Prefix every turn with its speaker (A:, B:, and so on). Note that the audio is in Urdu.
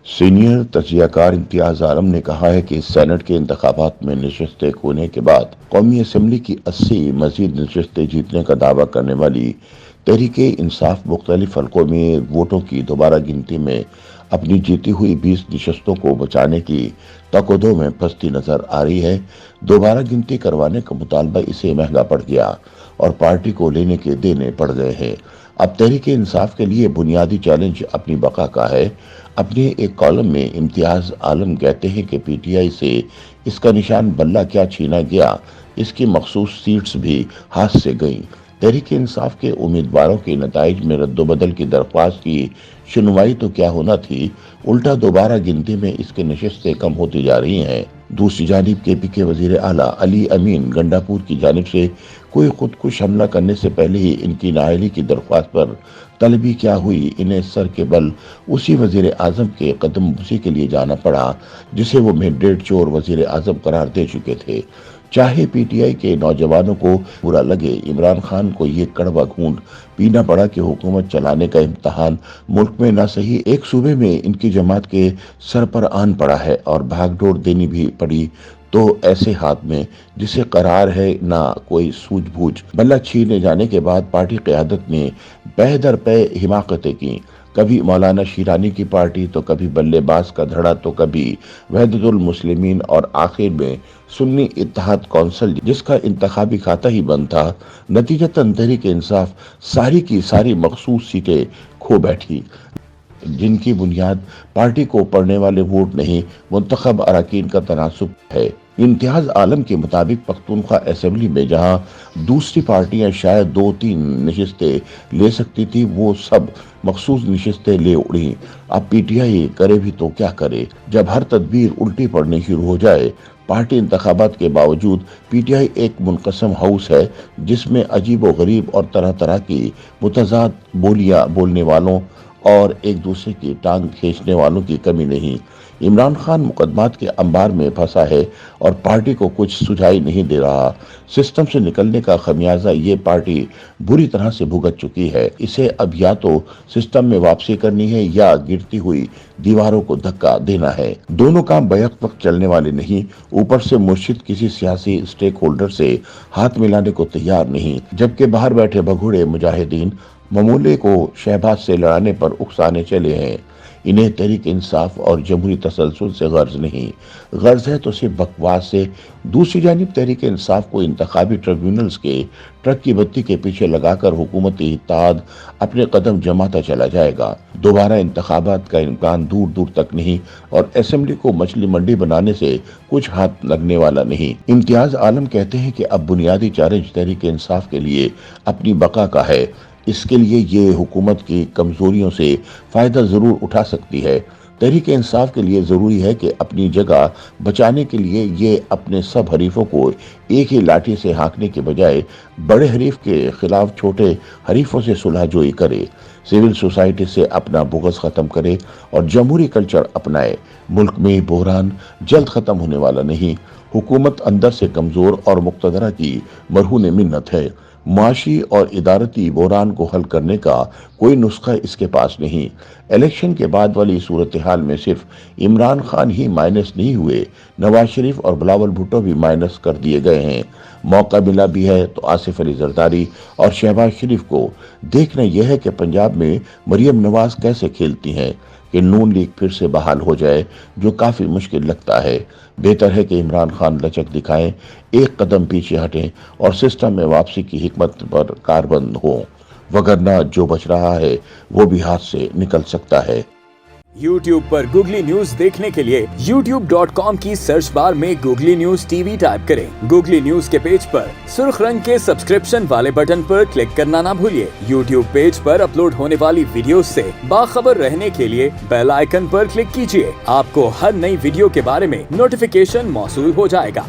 A: سینئر تجزیہ کار امتیاز عالم نے کہا ہے کہ سینٹ کے انتخابات میں نشستیں کھونے کے بعد قومی اسمبلی کی 80 مزید نشستیں جیتنے کا دعویٰ کرنے والی تحریک انصاف مختلف حلقوں میں ووٹوں کی دوبارہ گنتی میں اپنی جیتی ہوئی 20 نشستوں کو بچانے کی تقدوں میں پھنستی نظر آ رہی ہے۔ دوبارہ گنتی کروانے کا مطالبہ اسے مہنگا پڑ گیا اور پارٹی کو لینے کے دینے پڑ گئے ہیں۔ اب تحریک انصاف کے لیے بنیادی چیلنج اپنی بقا کا ہے۔ اپنے ایک کالم میں امتیاز عالم کہتے ہیں کہ پی ٹی آئی سے اس کا نشان بلہ کیا چھینا گیا، اس کی مخصوص سیٹس بھی ہاتھ سے گئیں۔ تحریک انصاف کے امیدواروں کے نتائج میں رد و بدل کی درخواست کی سنوائی تو کیا ہونا تھی، الٹا دوبارہ گنتی میں اس کے نشستیں کم ہوتی جا رہی ہیں۔ دوسری جانب کے پی کے وزیر اعلیٰ علی امین گنڈاپور کی جانب سے کوئی خودکش حملہ کرنے سے پہلے ہی ان کی نااہلی کی درخواست پر طلبی کیا ہوئی، انہیں سر کے بل اسی وزیر اعظم کے قدم بوسی کے لیے جانا پڑا جسے وہ مینڈیٹ چور وزیر اعظم قرار دے چکے تھے۔ چاہے پی ٹی آئی کے نوجوانوں کو برا لگے، عمران خان کو یہ کڑوا گھونٹ پینا پڑا کہ حکومت چلانے کا امتحان ملک میں نہ صحیح ایک صوبے میں ان کی جماعت کے سر پر آن پڑا ہے اور بھاگ دوڑ دینی بھی پڑی تو ایسے ہاتھ میں جسے قرار ہے نہ کوئی سوجھ بوجھ۔ بلہ چھینے جانے کے بعد پارٹی قیادت نے پے در پے حماقتیں کی، کبھی مولانا شیرانی کی پارٹی تو کبھی بلے باز کا دھڑا تو کبھی وحدت المسلمین اور آخر میں سنی اتحاد کونسل جس کا انتخابی کھاتا ہی بند تھا۔ نتیجتاً تحریک انصاف ساری کی ساری مخصوص سیٹیں کھو بیٹھی، جن کی بنیاد پارٹی کو پڑنے والے ووٹ نہیں منتخب اراکین کا تناسب ہے۔ امتیاز عالم کے مطابق پختونخوا اسمبلی میں جہاں دوسری پارٹیاں شاید 2-3 نشستیں لے سکتی تھی، وہ سب مخصوص نشستیں لے اڑیں۔ اب پی ٹی آئی کرے بھی تو کیا کرے جب ہر تدبیر الٹی پڑنی شروع ہو جائے۔ پارٹی انتخابات کے باوجود پی ٹی آئی ایک منقسم ہاؤس ہے جس میں عجیب و غریب اور طرح طرح کی متضاد بولیاں بولنے والوں اور ایک دوسرے کی ٹانگ کھینچنے والوں کی کمی نہیں۔ عمران خان مقدمات کے انبار میں پھنسا ہے اور پارٹی کو کچھ سجھائی نہیں دے رہا۔ سسٹم سے نکلنے کا خمیازہ یہ پارٹی بری طرح سے بھگت چکی ہے۔ اسے اب یا تو سسٹم میں واپسی کرنی ہے یا گرتی ہوئی دیواروں کو دھکا دینا ہے۔ دونوں کام بیک وقت چلنے والے نہیں۔ اوپر سے مرشد کسی سیاسی اسٹیک ہولڈر سے ہاتھ ملانے کو تیار نہیں، جبکہ باہر بیٹھے بھگوڑے مجاہدین معمولے کو شہباز سے لڑانے پر اکسانے چلے ہیں۔ انہیں تحریک انصاف اور جمہوری تسلسل سے غرض نہیں، غرض ہے تو صرف بکواس سے۔ دوسری جانب تحریک انصاف کو انتخابی ٹریبیونلز کے ٹرک کی بتی کے پیچھے لگا کر حکومتی اتحاد اپنے قدم جماتا چلا جائے گا۔ دوبارہ انتخابات کا امکان دور دور تک نہیں اور اسمبلی کو مچھلی منڈی بنانے سے کچھ ہاتھ لگنے والا نہیں۔ امتیاز عالم کہتے ہیں کہ اب بنیادی چیلنج تحریک انصاف کے لیے اپنی بقا کا ہے۔ اس کے لیے یہ حکومت کی کمزوریوں سے فائدہ ضرور اٹھا سکتی ہے۔ تحریک انصاف کے لیے ضروری ہے کہ اپنی جگہ بچانے کے لیے یہ اپنے سب حریفوں کو ایک ہی لاٹھی سے ہانکنے کے بجائے بڑے حریف کے خلاف چھوٹے حریفوں سے صلح جوئی کرے، سول سوسائٹی سے اپنا بغض ختم کرے اور جمہوری کلچر اپنائے۔ ملک میں بحران جلد ختم ہونے والا نہیں۔ حکومت اندر سے کمزور اور مقتدرہ کی مرہون منت ہے۔ معاشی اور ادارتی بحران کو حل کرنے کا کوئی نسخہ اس کے پاس نہیں۔ الیکشن کے بعد والی صورتحال میں صرف عمران خان ہی مائنس نہیں ہوئے، نواز شریف اور بلاول بھٹو بھی مائنس کر دیے گئے ہیں۔ موقع ملا بھی ہے تو آصف علی زرداری اور شہباز شریف کو دیکھنا یہ ہے کہ پنجاب میں مریم نواز کیسے کھیلتی ہیں کہ نون لیگ پھر سے بحال ہو جائے، جو کافی مشکل لگتا ہے۔ بہتر ہے کہ عمران خان لچک دکھائیں، ایک قدم پیچھے ہٹیں اور سسٹم میں واپسی کی حکمت پر کاربند ہوں، وگرنہ جو بچ رہا ہے وہ بھی ہاتھ سے نکل سکتا ہے۔
B: YouTube پر گوگلی نیوز دیکھنے کے لیے youtube.com کی سرچ بار میں googly news T V type کریں۔ گوگلی نیوز کے پیج پر سرخ رنگ کے سبسکرپشن والے بٹن پر کلک کرنا نہ بھولیے۔ YouTube پیج پر اپلوڈ ہونے والی ویڈیوز سے باخبر رہنے کے لیے بیل آئیکن پر کلک کیجیے۔ آپ کو ہر نئی ویڈیو کے بارے میں نوٹیفیکیشن موصول ہو جائے گا۔